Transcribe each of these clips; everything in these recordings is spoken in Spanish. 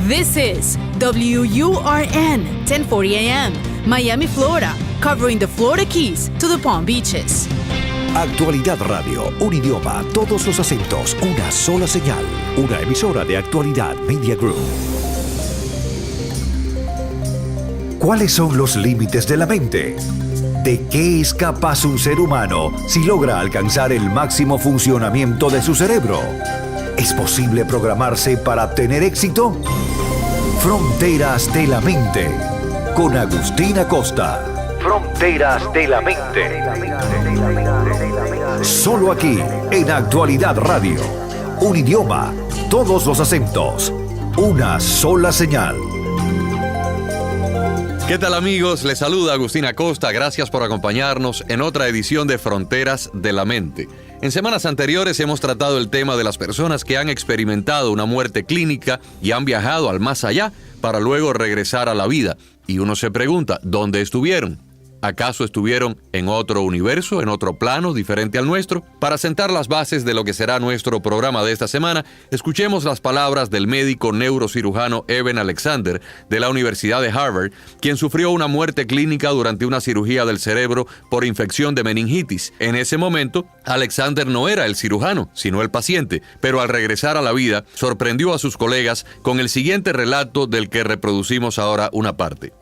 This is WURN 1040 AM, Miami, Florida, covering the Florida Keys to the Palm Beaches. Actualidad Radio, un idioma, todos los acentos, una sola señal. Una emisora de Actualidad Media Group. ¿Cuáles son los límites de la mente? ¿De qué es capaz un ser humano si logra alcanzar el máximo funcionamiento de su cerebro? ¿Es posible programarse para tener éxito? Fronteras de la Mente, con Agustín Acosta. Fronteras de la Mente. Solo aquí, en Actualidad Radio. Un idioma, todos los acentos, una sola señal. ¿Qué tal, amigos? Les saluda Agustín Acosta. Gracias por acompañarnos en otra edición de Fronteras de la Mente. En semanas anteriores hemos tratado el tema de las personas que han experimentado una muerte clínica y han viajado al más allá para luego regresar a la vida. Y uno se pregunta, ¿dónde estuvieron? ¿Acaso estuvieron en otro universo, en otro plano diferente al nuestro? Para sentar las bases de lo que será nuestro programa de esta semana, escuchemos las palabras del médico neurocirujano Eben Alexander de la Universidad de Harvard, quien sufrió una muerte clínica durante una cirugía del cerebro por infección de meningitis. En ese momento, Alexander no era el cirujano, sino el paciente, pero al regresar a la vida, sorprendió a sus colegas con el siguiente relato del que reproducimos ahora una parte.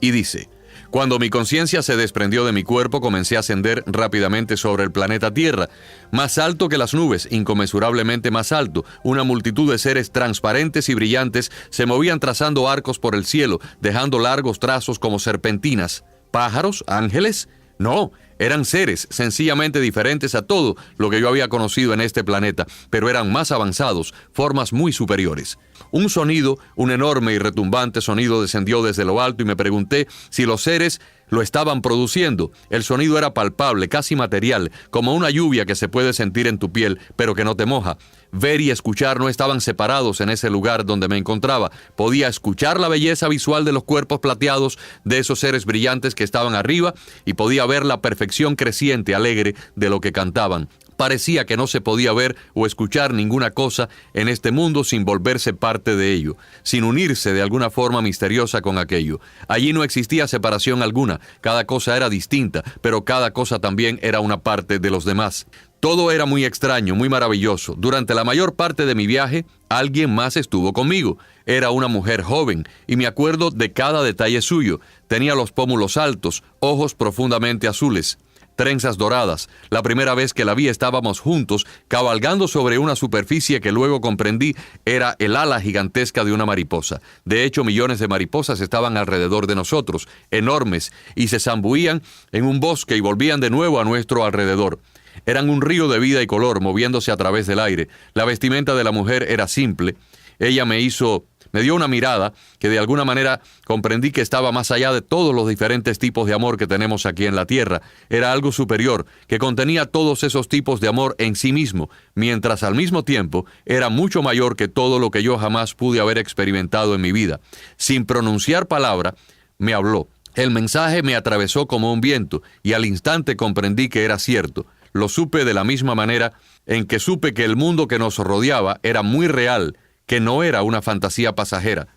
Y dice: cuando mi conciencia se desprendió de mi cuerpo, comencé a ascender rápidamente sobre el planeta Tierra, más alto que las nubes, inconmensurablemente más alto. Una multitud de seres transparentes y brillantes se movían trazando arcos por el cielo, dejando largos trazos como serpentinas. ¿Pájaros? ¿Ángeles? No, eran seres sencillamente diferentes a todo lo que yo había conocido en este planeta, pero eran más avanzados, formas muy superiores. Un sonido, un enorme y retumbante sonido descendió desde lo alto y me pregunté si los seres lo estaban produciendo. El sonido era palpable, casi material, como una lluvia que se puede sentir en tu piel, pero que no te moja. Ver y escuchar no estaban separados en ese lugar donde me encontraba. Podía escuchar la belleza visual de los cuerpos plateados de esos seres brillantes que estaban arriba y podía ver la perfección creciente, alegre de lo que cantaban. Parecía que no se podía ver o escuchar ninguna cosa en este mundo sin volverse parte de ello, sin unirse de alguna forma misteriosa con aquello. Allí no existía separación alguna, cada cosa era distinta, pero cada cosa también era una parte de los demás. Todo era muy extraño, muy maravilloso. Durante la mayor parte de mi viaje, alguien más estuvo conmigo. Era una mujer joven, y me acuerdo de cada detalle suyo. Tenía los pómulos altos, ojos profundamente azules, trenzas doradas. La primera vez que la vi estábamos juntos, cabalgando sobre una superficie que luego comprendí era el ala gigantesca de una mariposa. De hecho, millones de mariposas estaban alrededor de nosotros, enormes, y se zambuían en un bosque y volvían de nuevo a nuestro alrededor. Eran un río de vida y color moviéndose a través del aire. La vestimenta de la mujer era simple. Ella me dio una mirada que de alguna manera comprendí que estaba más allá de todos los diferentes tipos de amor que tenemos aquí en la tierra. Era algo superior, que contenía todos esos tipos de amor en sí mismo, mientras al mismo tiempo era mucho mayor que todo lo que yo jamás pude haber experimentado en mi vida. Sin pronunciar palabra, me habló. El mensaje me atravesó como un viento, y al instante comprendí que era cierto. Lo supe de la misma manera en que supe que el mundo que nos rodeaba era muy real, que no era una fantasía pasajera.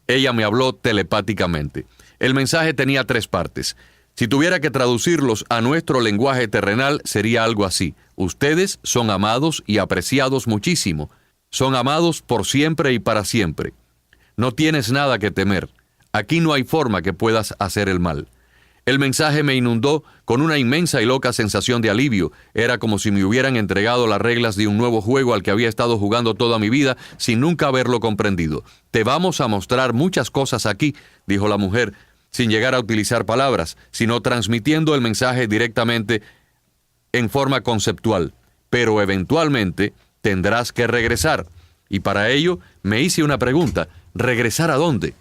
Ella me habló telepáticamente. El mensaje tenía 3 partes. Si tuviera que traducirlos a nuestro lenguaje terrenal, sería algo así: ustedes son amados y apreciados muchísimo. Son amados por siempre y para siempre. No tienes nada que temer. Aquí no hay forma que puedas hacer el mal. El mensaje me inundó con una inmensa y loca sensación de alivio. Era como si me hubieran entregado las reglas de un nuevo juego al que había estado jugando toda mi vida sin nunca haberlo comprendido. Te vamos a mostrar muchas cosas aquí, dijo la mujer, sin llegar a utilizar palabras, sino transmitiendo el mensaje directamente en forma conceptual. Pero eventualmente tendrás que regresar. Y para ello me hice una pregunta: ¿regresar a dónde?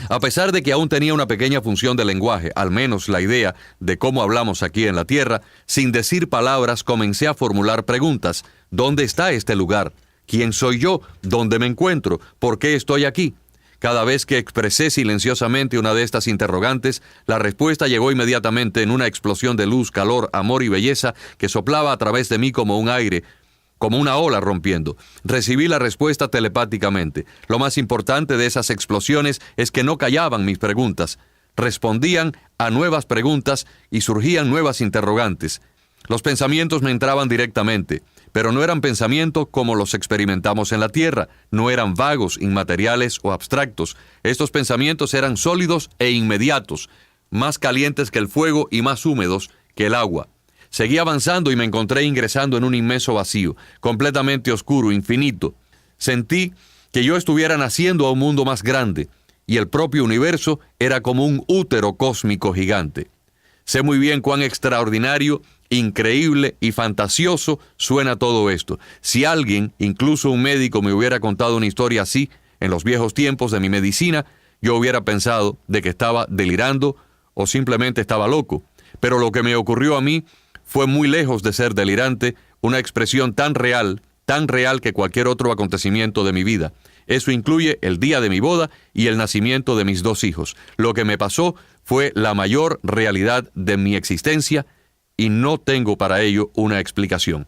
A pesar de que aún tenía una pequeña función de lenguaje, al menos la idea de cómo hablamos aquí en la Tierra, sin decir palabras comencé a formular preguntas. ¿Dónde está este lugar? ¿Quién soy yo? ¿Dónde me encuentro? ¿Por qué estoy aquí? Cada vez que expresé silenciosamente una de estas interrogantes, la respuesta llegó inmediatamente en una explosión de luz, calor, amor y belleza que soplaba a través de mí como un aire como una ola rompiendo. Recibí la respuesta telepáticamente. Lo más importante de esas explosiones es que no callaban mis preguntas. Respondían a nuevas preguntas y surgían nuevas interrogantes. Los pensamientos me entraban directamente, pero no eran pensamientos como los experimentamos en la Tierra. No eran vagos, inmateriales o abstractos. Estos pensamientos eran sólidos e inmediatos, más calientes que el fuego y más húmedos que el agua. Seguí avanzando y me encontré ingresando en un inmenso vacío, completamente oscuro, infinito. Sentí que yo estuviera naciendo a un mundo más grande, y el propio universo era como un útero cósmico gigante. Sé muy bien cuán extraordinario, increíble y fantasioso suena todo esto. Si alguien, incluso un médico, me hubiera contado una historia así, en los viejos tiempos de mi medicina, yo hubiera pensado de que estaba delirando o simplemente estaba loco. Pero lo que me ocurrió a mí fue muy lejos de ser delirante, una expresión tan real que cualquier otro acontecimiento de mi vida. Eso incluye el día de mi boda y el nacimiento de mis 2 hijos. Lo que me pasó fue la mayor realidad de mi existencia y no tengo para ello una explicación.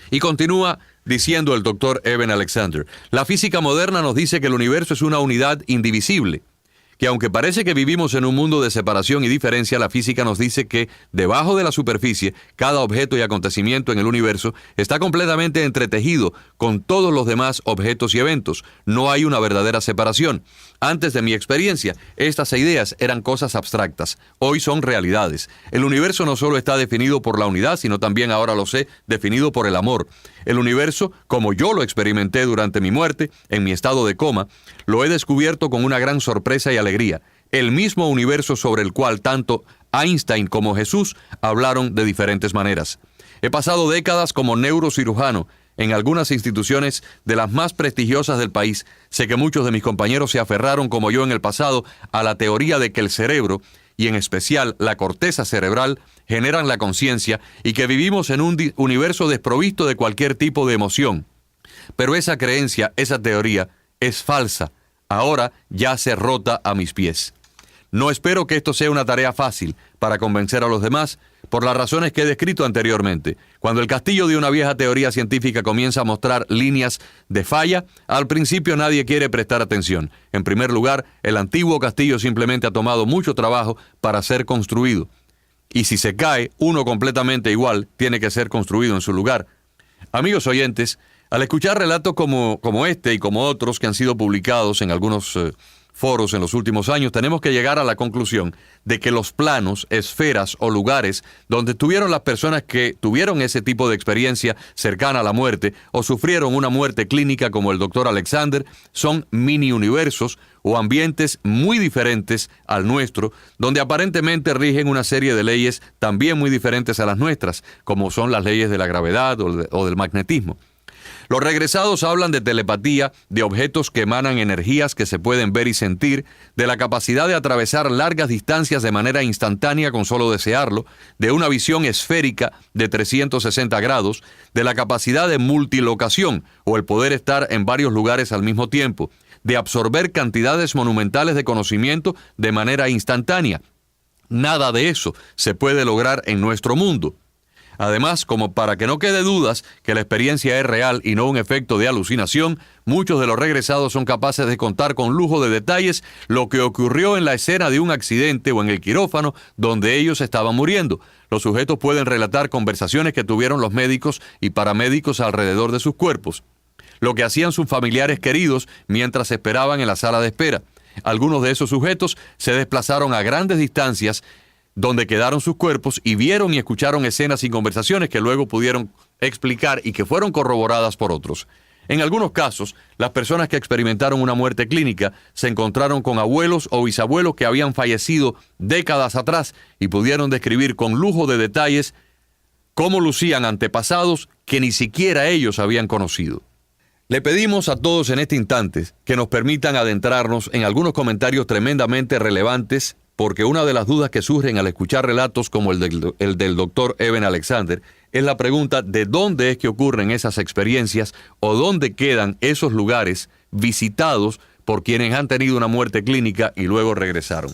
Y continúa diciendo el Dr. Eben Alexander, la física moderna nos dice que el universo es una unidad indivisible, que aunque parece que vivimos en un mundo de separación y diferencia, la física nos dice que debajo de la superficie, cada objeto y acontecimiento en el universo está completamente entretejido con todos los demás objetos y eventos. No hay una verdadera separación. Antes de mi experiencia, estas ideas eran cosas abstractas. Hoy son realidades. El universo no solo está definido por la unidad, sino también, ahora lo sé, definido por el amor. El universo, como yo lo experimenté durante mi muerte, en mi estado de coma, lo he descubierto con una gran sorpresa y alegría. El mismo universo sobre el cual tanto Einstein como Jesús hablaron de diferentes maneras. He pasado décadas como neurocirujano en algunas instituciones de las más prestigiosas del país. Sé que muchos de mis compañeros se aferraron, como yo en el pasado, a la teoría de que el cerebro, y en especial la corteza cerebral, generan la conciencia y que vivimos en un universo desprovisto de cualquier tipo de emoción. Pero esa creencia, esa teoría, es falsa. Ahora yace rota a mis pies. No espero que esto sea una tarea fácil para convencer a los demás, por las razones que he descrito anteriormente. Cuando el castillo de una vieja teoría científica comienza a mostrar líneas de falla, al principio nadie quiere prestar atención. En primer lugar, el antiguo castillo simplemente ha tomado mucho trabajo para ser construido. Y si se cae, uno completamente igual tiene que ser construido en su lugar. Amigos oyentes, al escuchar relatos como este y como otros que han sido publicados en algunos foros en los últimos años, tenemos que llegar a la conclusión de que los planos, esferas o lugares donde estuvieron las personas que tuvieron ese tipo de experiencia cercana a la muerte o sufrieron una muerte clínica como el Dr. Alexander, son mini universos o ambientes muy diferentes al nuestro, donde aparentemente rigen una serie de leyes también muy diferentes a las nuestras, como son las leyes de la gravedad o del magnetismo. Los regresados hablan de telepatía, de objetos que emanan energías que se pueden ver y sentir, de la capacidad de atravesar largas distancias de manera instantánea con solo desearlo, de una visión esférica de 360 grados, de la capacidad de multilocación o el poder estar en varios lugares al mismo tiempo, de absorber cantidades monumentales de conocimiento de manera instantánea. Nada de eso se puede lograr en nuestro mundo. Además, como para que no quede dudas que la experiencia es real y no un efecto de alucinación, muchos de los regresados son capaces de contar con lujo de detalles lo que ocurrió en la escena de un accidente o en el quirófano donde ellos estaban muriendo. Los sujetos pueden relatar conversaciones que tuvieron los médicos y paramédicos alrededor de sus cuerpos, lo que hacían sus familiares queridos mientras esperaban en la sala de espera. Algunos de esos sujetos se desplazaron a grandes distancias donde quedaron sus cuerpos y vieron y escucharon escenas y conversaciones que luego pudieron explicar y que fueron corroboradas por otros. En algunos casos, las personas que experimentaron una muerte clínica se encontraron con abuelos o bisabuelos que habían fallecido décadas atrás y pudieron describir con lujo de detalles cómo lucían antepasados que ni siquiera ellos habían conocido. Le pedimos a todos en este instante que nos permitan adentrarnos en algunos comentarios tremendamente relevantes, porque una de las dudas que surgen al escuchar relatos como el del Dr. Eben Alexander es la pregunta de dónde es que ocurren esas experiencias o dónde quedan esos lugares visitados por quienes han tenido una muerte clínica y luego regresaron.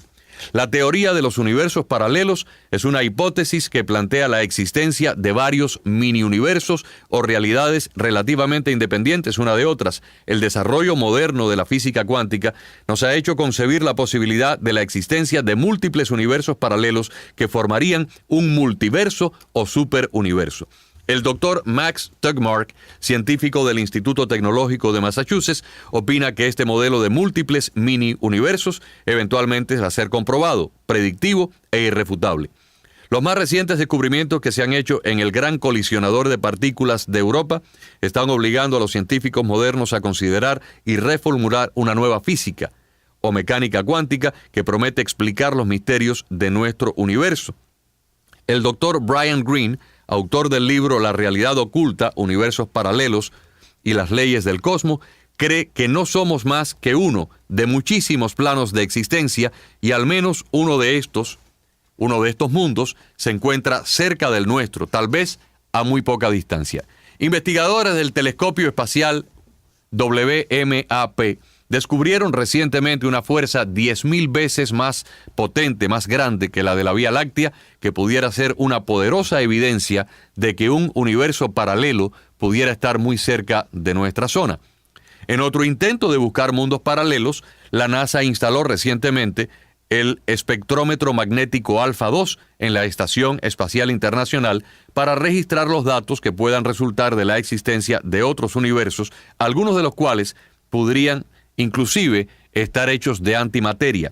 La teoría de los universos paralelos es una hipótesis que plantea la existencia de varios mini-universos o realidades relativamente independientes una de otras. El desarrollo moderno de la física cuántica nos ha hecho concebir la posibilidad de la existencia de múltiples universos paralelos que formarían un multiverso o superuniverso. El doctor Max Tegmark, científico del Instituto Tecnológico de Massachusetts, opina que este modelo de múltiples mini-universos eventualmente va a ser comprobado, predictivo e irrefutable. Los más recientes descubrimientos que se han hecho en el Gran Colisionador de Partículas de Europa están obligando a los científicos modernos a considerar y reformular una nueva física o mecánica cuántica que promete explicar los misterios de nuestro universo. El doctor Brian Greene, autor del libro La realidad oculta, universos paralelos y las leyes del cosmos, cree que no somos más que uno de muchísimos planos de existencia y al menos uno de estos mundos se encuentra cerca del nuestro, tal vez a muy poca distancia. Investigadores del telescopio espacial WMAP descubrieron recientemente una fuerza 10.000 veces más potente, más grande que la de la Vía Láctea, que pudiera ser una poderosa evidencia de que un universo paralelo pudiera estar muy cerca de nuestra zona. En otro intento de buscar mundos paralelos, la NASA instaló recientemente el espectrómetro magnético Alpha 2 en la Estación Espacial Internacional para registrar los datos que puedan resultar de la existencia de otros universos, algunos de los cuales podrían inclusive estar hechos de antimateria.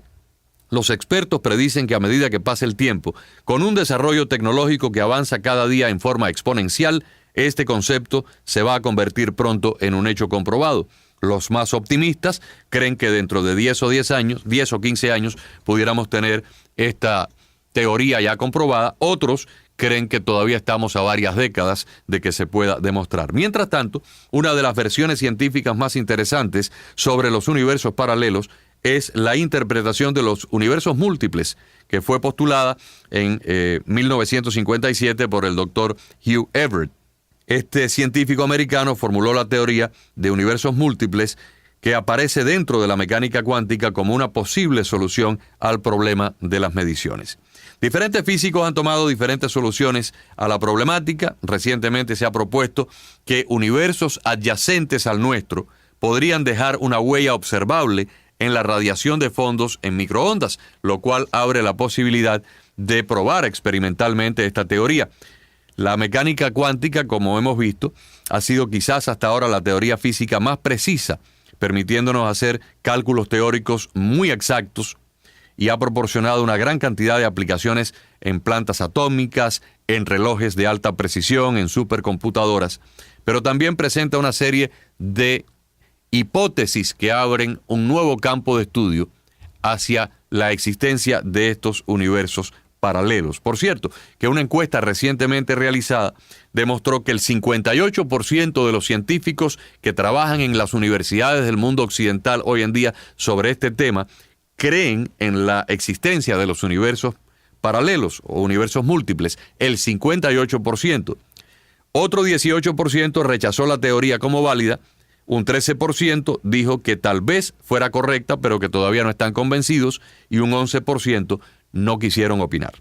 Los expertos predicen que a medida que pase el tiempo, con un desarrollo tecnológico que avanza cada día en forma exponencial, este concepto se va a convertir pronto en un hecho comprobado. Los más optimistas creen que dentro de 10 o 15 años, pudiéramos tener esta teoría ya comprobada. Otros creen que todavía estamos a varias décadas de que se pueda demostrar. Mientras tanto, una de las versiones científicas más interesantes sobre los universos paralelos es la interpretación de los universos múltiples, que fue postulada en 1957 por el doctor Hugh Everett. Este científico americano formuló la teoría de universos múltiples que aparece dentro de la mecánica cuántica como una posible solución al problema de las mediciones. Diferentes físicos han tomado diferentes soluciones a la problemática. Recientemente se ha propuesto que universos adyacentes al nuestro podrían dejar una huella observable en la radiación de fondos en microondas, lo cual abre la posibilidad de probar experimentalmente esta teoría. La mecánica cuántica, como hemos visto, ha sido quizás hasta ahora la teoría física más precisa, permitiéndonos hacer cálculos teóricos muy exactos, y ha proporcionado una gran cantidad de aplicaciones en plantas atómicas, en relojes de alta precisión, en supercomputadoras, pero también presenta una serie de hipótesis que abren un nuevo campo de estudio hacia la existencia de estos universos paralelos. Por cierto, que una encuesta recientemente realizada demostró que el 58% de los científicos que trabajan en las universidades del mundo occidental hoy en día sobre este tema creen en la existencia de los universos paralelos o universos múltiples, el 58%. Otro 18% rechazó la teoría como válida, un 13% dijo que tal vez fuera correcta, pero que todavía no están convencidos, y un 11% no quisieron opinar.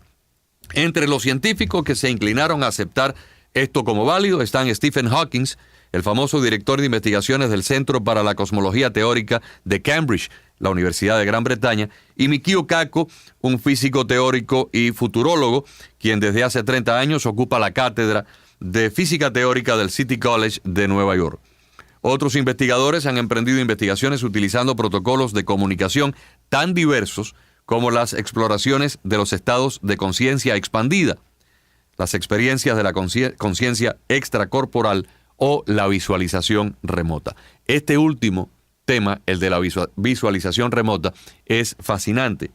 Entre los científicos que se inclinaron a aceptar esto como válido están Stephen Hawking, el famoso director de investigaciones del Centro para la Cosmología Teórica de Cambridge, la Universidad de Gran Bretaña, y Mikio Kaku, un físico teórico y futurólogo, quien desde hace 30 años ocupa la cátedra de Física Teórica del City College de Nueva York. Otros investigadores han emprendido investigaciones utilizando protocolos de comunicación tan diversos como las exploraciones de los estados de conciencia expandida, las experiencias de la conciencia extracorporal o la visualización remota. Este último tema, el de la visualización remota, es fascinante.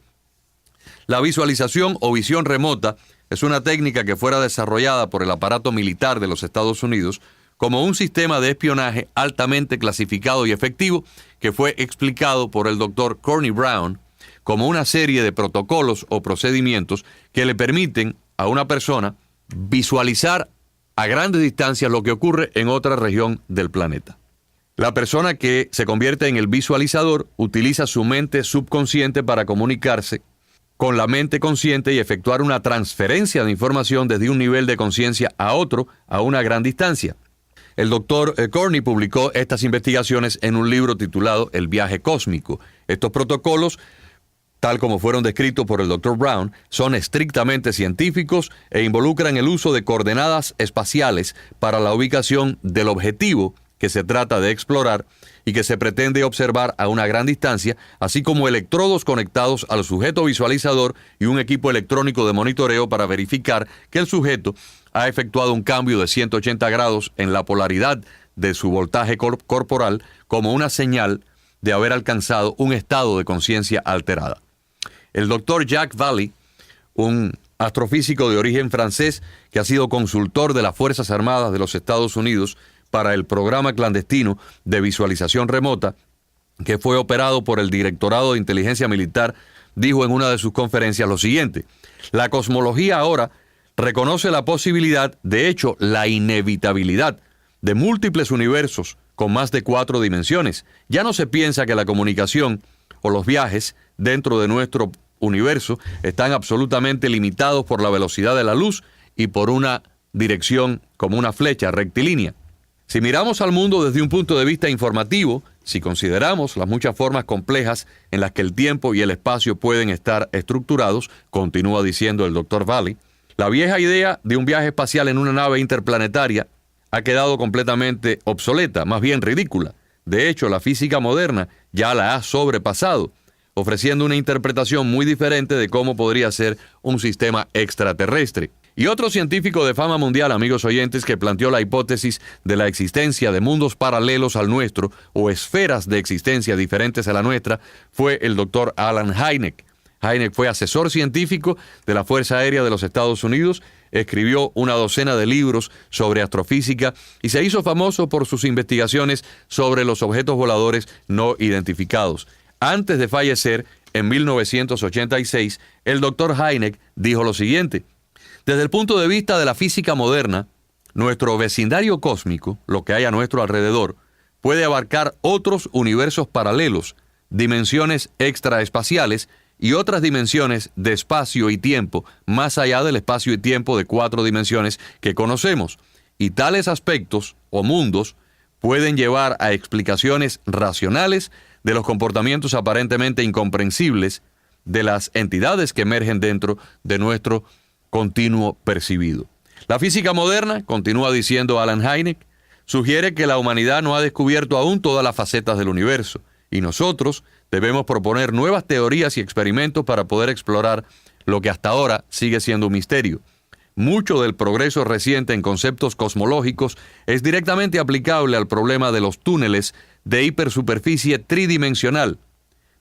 La visualización o visión remota es una técnica que fuera desarrollada por el aparato militar de los Estados Unidos como un sistema de espionaje altamente clasificado y efectivo que fue explicado por el Dr. Corny Brown como una serie de protocolos o procedimientos que le permiten a una persona visualizar a grandes distancias lo que ocurre en otra región del planeta. La persona que se convierte en el visualizador utiliza su mente subconsciente para comunicarse con la mente consciente y efectuar una transferencia de información desde un nivel de conciencia a otro a una gran distancia. El doctor Corney publicó estas investigaciones en un libro titulado El viaje cósmico. Estos protocolos, tal como fueron descritos por el Dr. Brown, son estrictamente científicos e involucran el uso de coordenadas espaciales para la ubicación del objetivo que se trata de explorar y que se pretende observar a una gran distancia, así como electrodos conectados al sujeto visualizador y un equipo electrónico de monitoreo para verificar que el sujeto ha efectuado un cambio de 180 grados en la polaridad de su voltaje corporal como una señal de haber alcanzado un estado de conciencia alterada. El doctor Jacques Vallée, un astrofísico de origen francés que ha sido consultor de las Fuerzas Armadas de los Estados Unidos para el programa clandestino de visualización remota, que fue operado por el Directorado de Inteligencia Militar, dijo en una de sus conferencias lo siguiente: la cosmología ahora reconoce la posibilidad, de hecho la inevitabilidad, de múltiples universos con más de 4 dimensiones. Ya no se piensa que la comunicación o los viajes dentro de nuestro universo están absolutamente limitados por la velocidad de la luz y por una dirección como una flecha rectilínea. Si miramos al mundo desde un punto de vista informativo, si consideramos las muchas formas complejas en las que el tiempo y el espacio pueden estar estructurados, continúa diciendo el Dr. Vallée, la vieja idea de un viaje espacial en una nave interplanetaria ha quedado completamente obsoleta, más bien ridícula. De hecho, la física moderna ya la ha sobrepasado, ofreciendo una interpretación muy diferente de cómo podría ser un sistema extraterrestre. Y otro científico de fama mundial, amigos oyentes, que planteó la hipótesis de la existencia de mundos paralelos al nuestro o esferas de existencia diferentes a la nuestra fue el doctor Allen Hynek. Hynek fue asesor científico de la Fuerza Aérea de los Estados Unidos, escribió una docena de libros sobre astrofísica y se hizo famoso por sus investigaciones sobre los objetos voladores no identificados. Antes de fallecer, en 1986, el doctor Hynek dijo lo siguiente: desde el punto de vista de la física moderna, nuestro vecindario cósmico, lo que hay a nuestro alrededor, puede abarcar otros universos paralelos, dimensiones extraespaciales y otras dimensiones de espacio y tiempo, más allá del espacio y tiempo de 4 dimensiones que conocemos. Y tales aspectos o mundos pueden llevar a explicaciones racionales de los comportamientos aparentemente incomprensibles de las entidades que emergen dentro de nuestro continuo percibido. La física moderna, continúa diciendo Allen Hynek, sugiere que la humanidad no ha descubierto aún todas las facetas del universo, y nosotros debemos proponer nuevas teorías y experimentos para poder explorar lo que hasta ahora sigue siendo un misterio. Mucho del progreso reciente en conceptos cosmológicos es directamente aplicable al problema de los túneles de hipersuperficie tridimensional,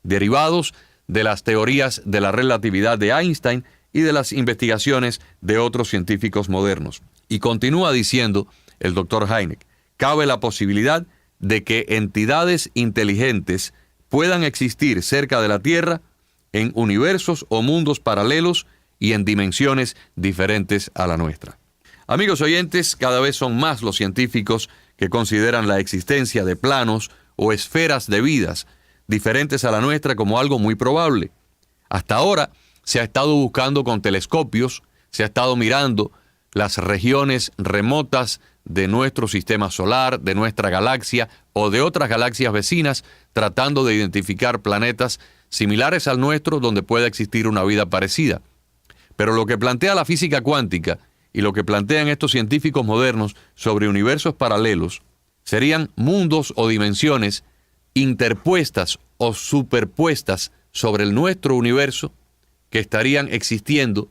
derivados de las teorías de la relatividad de Einstein y de las investigaciones de otros científicos modernos. Y continúa diciendo el Dr. Hynek, cabe la posibilidad de que entidades inteligentes puedan existir cerca de la Tierra en universos o mundos paralelos y en dimensiones diferentes a la nuestra. Amigos oyentes, cada vez son más los científicos que consideran la existencia de planos o esferas de vidas diferentes a la nuestra como algo muy probable. Hasta ahora se ha estado buscando con telescopios, se ha estado mirando las regiones remotas de nuestro sistema solar, de nuestra galaxia o de otras galaxias vecinas, tratando de identificar planetas similares al nuestro donde pueda existir una vida parecida. Pero lo que plantea la física cuántica y lo que plantean estos científicos modernos sobre universos paralelos serían mundos o dimensiones interpuestas o superpuestas sobre el nuestro universo que estarían existiendo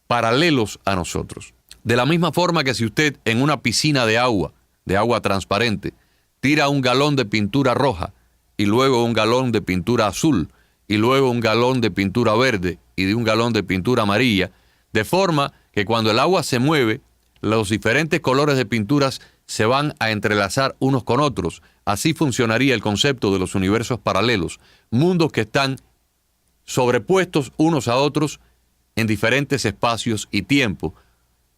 paralelos a nosotros. De la misma forma que si usted en una piscina de agua transparente, tira un galón de pintura roja y luego un galón de pintura azul y luego un galón de pintura verde y de un galón de pintura amarilla, de forma que cuando el agua se mueve, los diferentes colores de pinturas se van a entrelazar unos con otros. Así funcionaría el concepto de los universos paralelos, mundos que están sobrepuestos unos a otros en diferentes espacios y tiempo,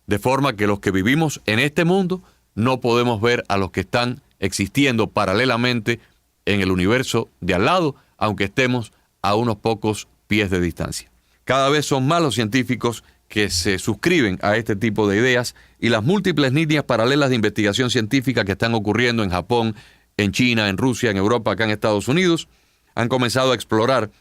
de forma que los que vivimos en este mundo no podemos ver a los que están existiendo paralelamente en el universo de al lado, aunque estemos a unos pocos pies de distancia. Cada vez son más los científicos que se suscriben a este tipo de ideas y las múltiples líneas paralelas de investigación científica que están ocurriendo en Japón, en China, en Rusia, en Europa, acá en Estados Unidos, han comenzado a explorar,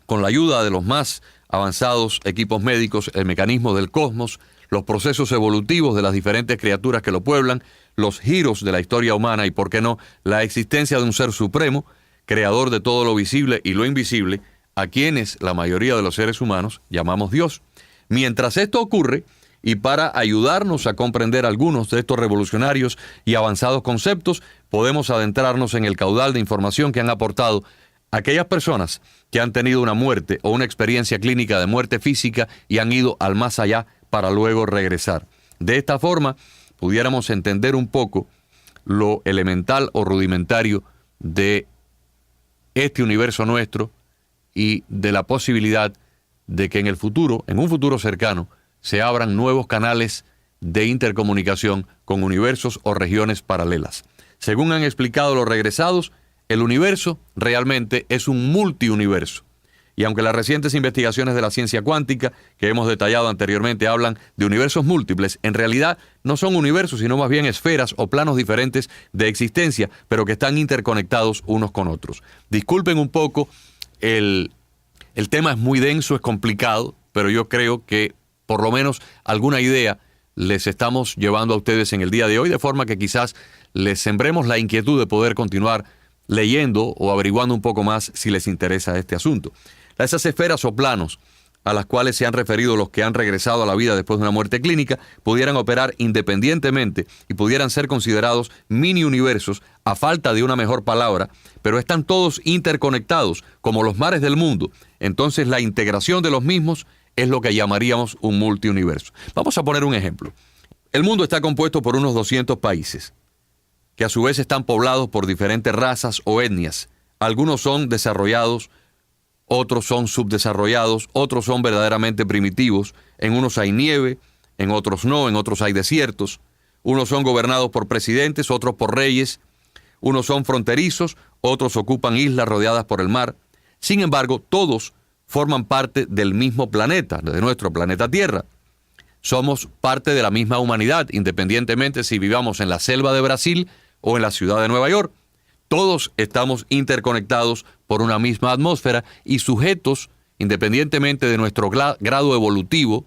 con la ayuda de los más avanzados equipos médicos, el mecanismo del cosmos, los procesos evolutivos de las diferentes criaturas que lo pueblan, los giros de la historia humana y, por qué no, la existencia de un ser supremo, creador de todo lo visible y lo invisible, a quienes la mayoría de los seres humanos llamamos Dios. Mientras esto ocurre, y para ayudarnos a comprender algunos de estos revolucionarios y avanzados conceptos, podemos adentrarnos en el caudal de información que han aportado aquellas personas que han tenido una muerte o una experiencia clínica de muerte física y han ido al más allá para luego regresar. De esta forma, pudiéramos entender un poco lo elemental o rudimentario de este universo nuestro y de la posibilidad de que en el futuro, en un futuro cercano, se abran nuevos canales de intercomunicación con universos o regiones paralelas. Según han explicado los regresados, el universo realmente es un multiuniverso. Y aunque las recientes investigaciones de la ciencia cuántica que hemos detallado anteriormente hablan de universos múltiples, en realidad no son universos, sino más bien esferas o planos diferentes de existencia, pero que están interconectados unos con otros. Disculpen un poco, el tema es muy denso, es complicado, pero yo creo que por lo menos alguna idea les estamos llevando a ustedes en el día de hoy, de forma que quizás les sembremos la inquietud de poder continuar leyendo o averiguando un poco más si les interesa este asunto. Esas esferas o planos a las cuales se han referido los que han regresado a la vida después de una muerte clínica pudieran operar independientemente y pudieran ser considerados mini universos a falta de una mejor palabra, pero están todos interconectados como los mares del mundo. Entonces la integración de los mismos es lo que llamaríamos un multiuniverso. Vamos a poner un ejemplo. El mundo está compuesto por unos 200 países, que a su vez están poblados por diferentes razas o etnias. Algunos son desarrollados, otros son subdesarrollados, otros son verdaderamente primitivos. En unos hay nieve, en otros no, en otros hay desiertos. Unos son gobernados por presidentes, otros por reyes. Unos son fronterizos, otros ocupan islas rodeadas por el mar. Sin embargo, todos forman parte del mismo planeta, de nuestro planeta Tierra. Somos parte de la misma humanidad, independientemente si vivamos en la selva de Brasil o en la ciudad de Nueva York. Todos estamos interconectados por una misma atmósfera y sujetos, independientemente de nuestro grado evolutivo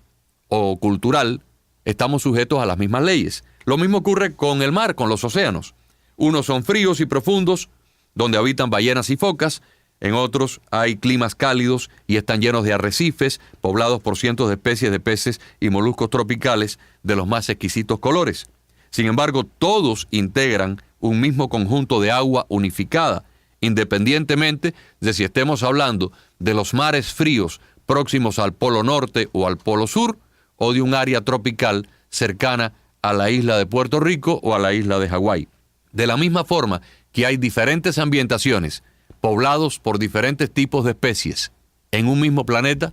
o cultural, estamos sujetos a las mismas leyes. Lo mismo ocurre con el mar, con los océanos. Unos son fríos y profundos, donde habitan ballenas y focas. En otros hay climas cálidos y están llenos de arrecifes, poblados por cientos de especies de peces y moluscos tropicales de los más exquisitos colores. Sin embargo, todos integran un mismo conjunto de agua unificada, independientemente de si estemos hablando de los mares fríos próximos al Polo Norte o al Polo Sur, o de un área tropical cercana a la isla de Puerto Rico o a la isla de Hawái. De la misma forma que hay diferentes ambientaciones, poblados por diferentes tipos de especies en un mismo planeta,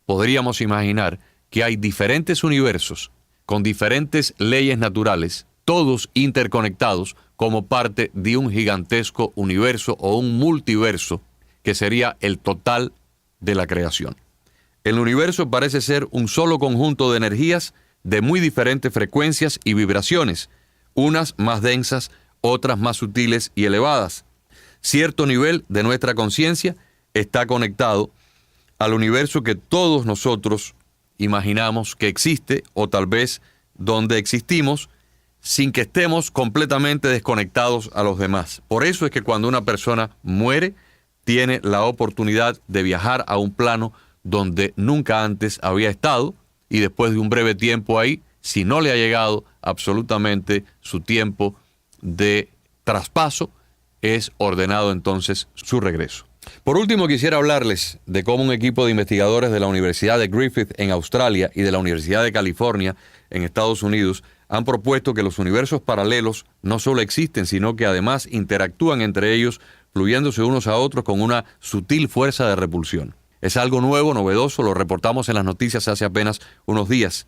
podríamos imaginar que hay diferentes universos con diferentes leyes naturales, todos interconectados como parte de un gigantesco universo o un multiverso que sería el total de la creación. El universo parece ser un solo conjunto de energías de muy diferentes frecuencias y vibraciones, unas más densas, otras más sutiles y elevadas. Cierto nivel de nuestra conciencia está conectado al universo que todos nosotros imaginamos que existe, o tal vez donde existimos, sin que estemos completamente desconectados a los demás. Por eso es que cuando una persona muere, tiene la oportunidad de viajar a un plano donde nunca antes había estado, y después de un breve tiempo ahí, si no le ha llegado absolutamente su tiempo de traspaso, es ordenado entonces su regreso. Por último, quisiera hablarles de cómo un equipo de investigadores de la Universidad de Griffith en Australia y de la Universidad de California en Estados Unidos han propuesto que los universos paralelos no solo existen, sino que además interactúan entre ellos, fluyéndose unos a otros con una sutil fuerza de repulsión. Es algo nuevo, novedoso, lo reportamos en las noticias hace apenas unos días.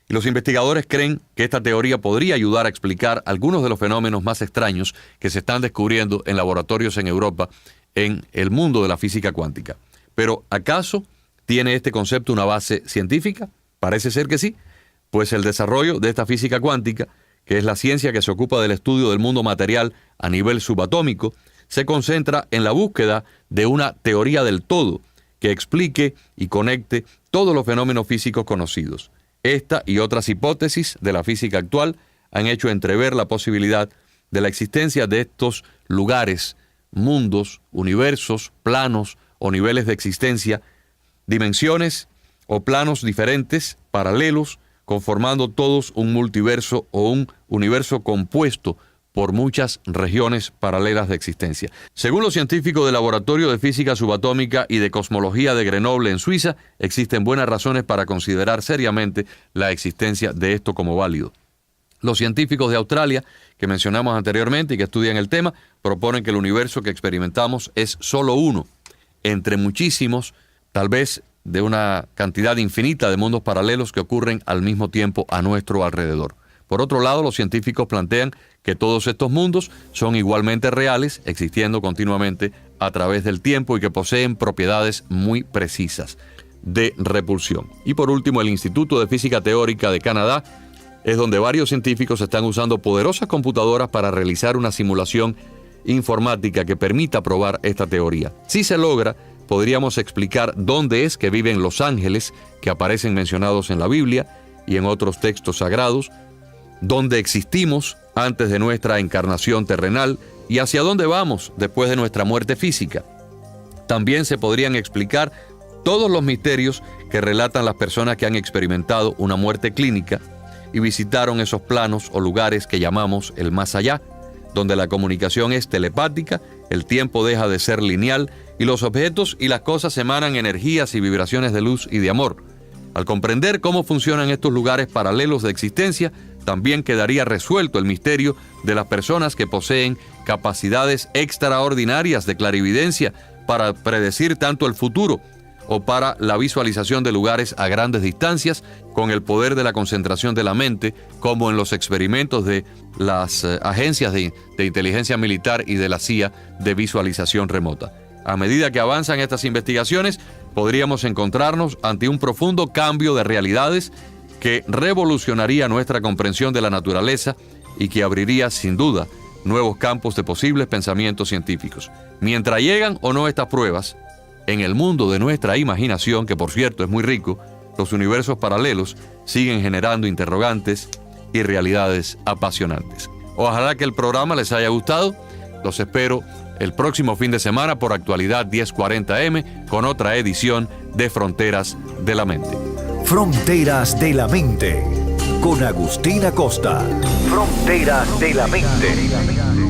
Y los investigadores creen que esta teoría podría ayudar a explicar algunos de los fenómenos más extraños que se están descubriendo en laboratorios en Europa en el mundo de la física cuántica. Pero, ¿acaso ¿Tiene este concepto una base científica? Parece ser que sí, pues el desarrollo de esta física cuántica, que es la ciencia que se ocupa del estudio del mundo material a nivel subatómico, se concentra en la búsqueda de una teoría del todo que explique y conecte todos los fenómenos físicos conocidos. Esta y otras hipótesis de la física actual han hecho entrever la posibilidad de la existencia de estos lugares, mundos, universos, planos o niveles de existencia, dimensiones o planos diferentes, paralelos, conformando todos un multiverso o un universo compuesto por muchas regiones paralelas de existencia. Según los científicos del Laboratorio de Física Subatómica y de Cosmología de Grenoble en Suiza, existen buenas razones para considerar seriamente la existencia de esto como válido. Los científicos de Australia, que mencionamos anteriormente y que estudian el tema, proponen que el universo que experimentamos es solo uno, entre muchísimos, tal vez de una cantidad infinita de mundos paralelos que ocurren al mismo tiempo a nuestro alrededor. Por otro lado, los científicos plantean que todos estos mundos son igualmente reales, existiendo continuamente a través del tiempo y que poseen propiedades muy precisas de repulsión. Y por último, el Instituto de Física Teórica de Canadá es donde varios científicos están usando poderosas computadoras para realizar una simulación informática que permita probar esta teoría. Si se logra, podríamos explicar dónde es que viven los ángeles que aparecen mencionados en la Biblia y en otros textos sagrados, dónde existimos antes de nuestra encarnación terrenal y hacia dónde vamos después de nuestra muerte física. También se podrían explicar todos los misterios que relatan las personas que han experimentado una muerte clínica y visitaron esos planos o lugares que llamamos el más allá, donde la comunicación es telepática, el tiempo deja de ser lineal y los objetos y las cosas emanan energías y vibraciones de luz y de amor. Al comprender cómo funcionan estos lugares paralelos de existencia, también quedaría resuelto el misterio de las personas que poseen capacidades extraordinarias de clarividencia para predecir tanto el futuro o para la visualización de lugares a grandes distancias con el poder de la concentración de la mente, como en los experimentos de las agencias de inteligencia militar y de la CIA de visualización remota. A medida que avanzan estas investigaciones, podríamos encontrarnos ante un profundo cambio de realidades que revolucionaría nuestra comprensión de la naturaleza y que abriría, sin duda, nuevos campos de posibles pensamientos científicos. Mientras llegan o no estas pruebas, en el mundo de nuestra imaginación, que por cierto es muy rico, los universos paralelos siguen generando interrogantes y realidades apasionantes. Ojalá que el programa les haya gustado. Los espero el próximo fin de semana por Actualidad 1040M con otra edición de Fronteras de la Mente. Fronteras de la Mente con Agustín Acosta. Fronteras de la Mente.